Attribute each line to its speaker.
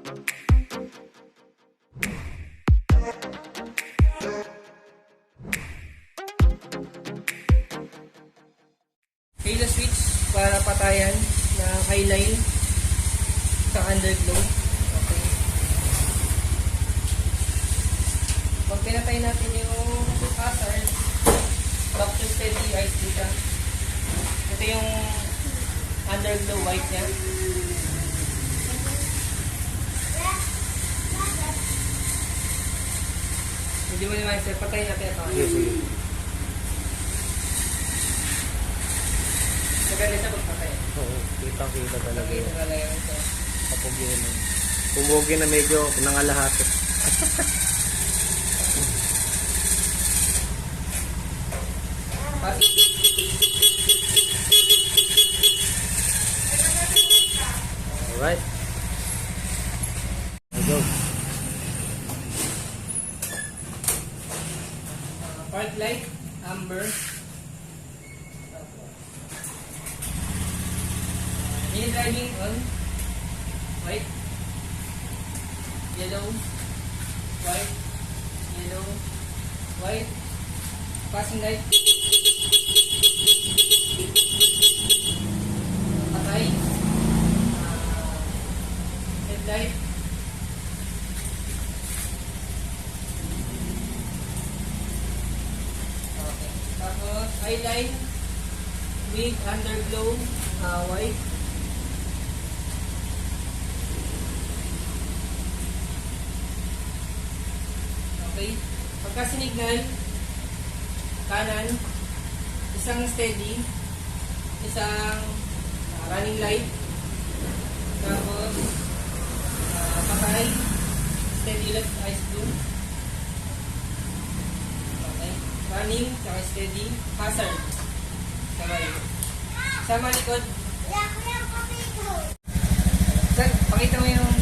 Speaker 1: Halo switch para patayan na eyeline sa underglow. Okay. Pag pinatay natin yung hazard, back to steady eyes dito. Ito yung underglow white niya. Hindi mo naman sir, patayin natin ito.
Speaker 2: Yes, sige.
Speaker 1: Maganda siya pagpatay.
Speaker 2: Oo, kita-kita talaga
Speaker 1: Maganda
Speaker 2: yun.
Speaker 1: talaga yun sir.
Speaker 2: Kapag yun. Pumugi na medyo nangalahat. Alright. Let's go.
Speaker 1: Park light, amber. Mini driving on. White. Yellow. White. Yellow. White. Passing light. Patay. Headlight. Okay. Tapos eyeline with underglow white. Okay. Pagka sinignan, kanan, isang steady, isang running light, tapos patay, steady left, eyes blue. Okay. Running, saka steady, hazard. Sabay. Sama likod. Sir, pakita mo yung